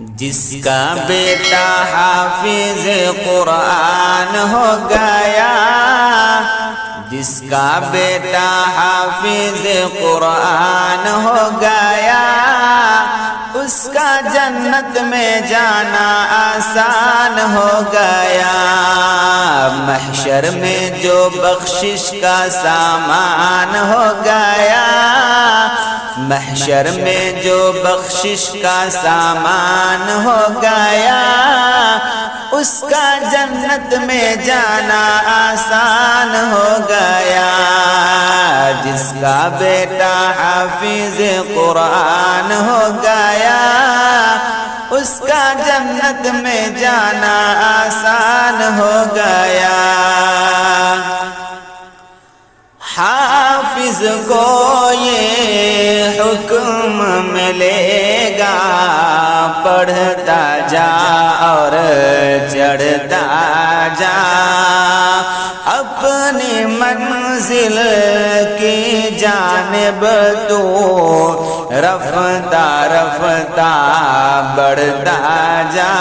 جس کا بیٹا حافظ قرآن ہو گیا، جس کا بیٹا حافظ قرآن ہو گیا، اس کا جنت میں جانا آسان ہو گیا۔ محشر میں جو بخشش کا سامان ہو گیا، محشر میں جو بخشش کا سامان ہو گیا، اس کا جنت میں جانا آسان ہو گیا۔ جس کا بیٹا حافظ قرآن ہو گیا، اس کا جنت میں جانا آسان ہو گیا۔ حافظ کو یہ حکم ملے گا، پڑھتا جا اور چڑھتا جا، اپنی منزل کی جانب تو رفتہ رفتہ بڑھتا جا۔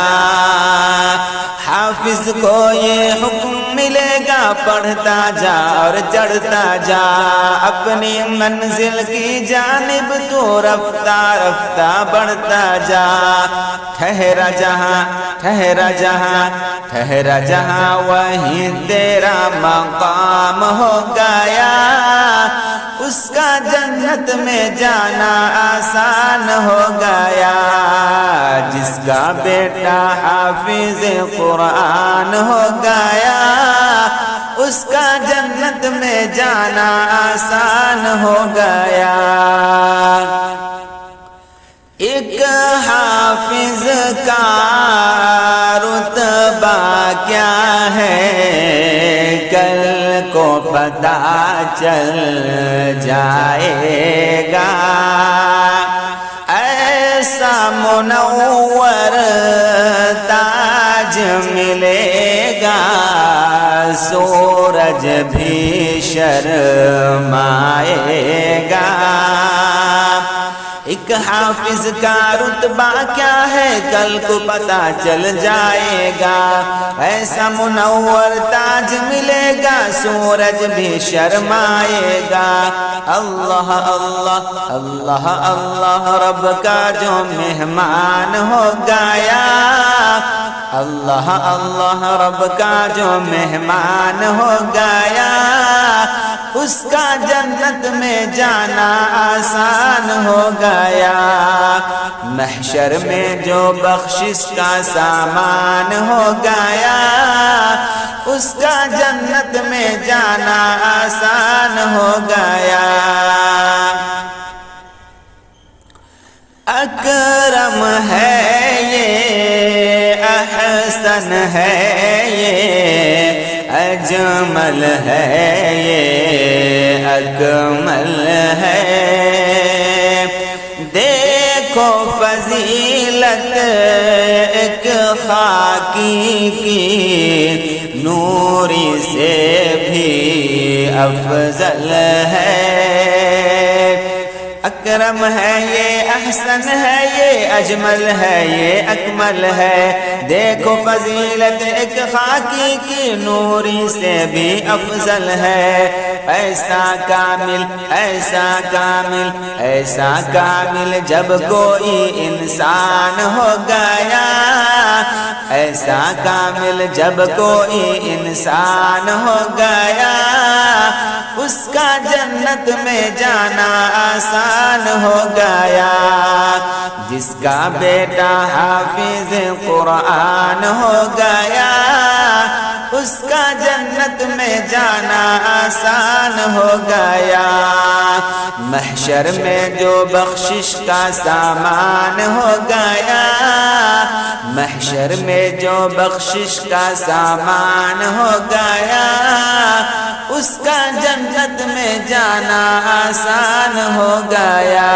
حافظ کو یہ حکم ملے گا، پڑھتا جا اور چڑھتا جا، اپنی منزل کی جانب تو رفتہ رفتہ بڑھتا جا۔ ٹھہرا جہاں ٹھہرا جہاں ٹھہرا جہاں وہیں تیرا مقام ہو گیا، اس کا جنت میں جانا آسان ہو گیا۔ جس کا بیٹا حافظ قرآن ہو گیا، اس کا جنت میں جانا آسان ہو گیا۔ ایک حافظ کا رتبہ کیا ہے، کل کو پتہ چل جائے گا۔ ایسا منور تاج ملے گا، سورج بھی شرمائے گا۔ ایک حافظ کا رتبہ کیا ہے، کل کو پتہ چل جائے گا۔ ایسا منور تاج ملے گا، سورج بھی شرمائے گا۔ اللہ اللہ اللہ اللہ رب کا جو مہمان ہو گیا، اللہ اللہ رب کا جو مہمان ہو گیا، اس کا جنت میں جانا آسان ہو گیا۔ محشر میں جو بخشش کا سامان ہو گیا، اس کا جنت میں جانا آسان ہو گیا۔ اکرم ہے یہ، احسن ہے یہ، اجمل ہے یہ، اکمل ہے۔ دیکھو فضیلت ایک خاکی کی، نوری سے بھی افضل ہے۔ اکرم ہے یہ، احسن ہے یہ، اجمل ہے یہ، اکمل ہے۔ دیکھو فضیلت ایک خاکی کی، نوری سے بھی افضل ہے۔ ایسا کامل ایسا کامل ایسا کامل جب کوئی انسان ہو گیا، ایسا کامل جب کوئی انسان ہو گیا، اس کا جنت میں جانا آسان ہو گیا۔ جس کا بیٹا حافظ قرآن ہو گیا، اس کا جنت میں جانا آسان ہو گیا۔ محشر میں جو بخشش کا سامان ہو گیا، محشر میں جو بخشش کا سامان ہو گیا، اس کا جنت میں جانا آسان ہو گیا۔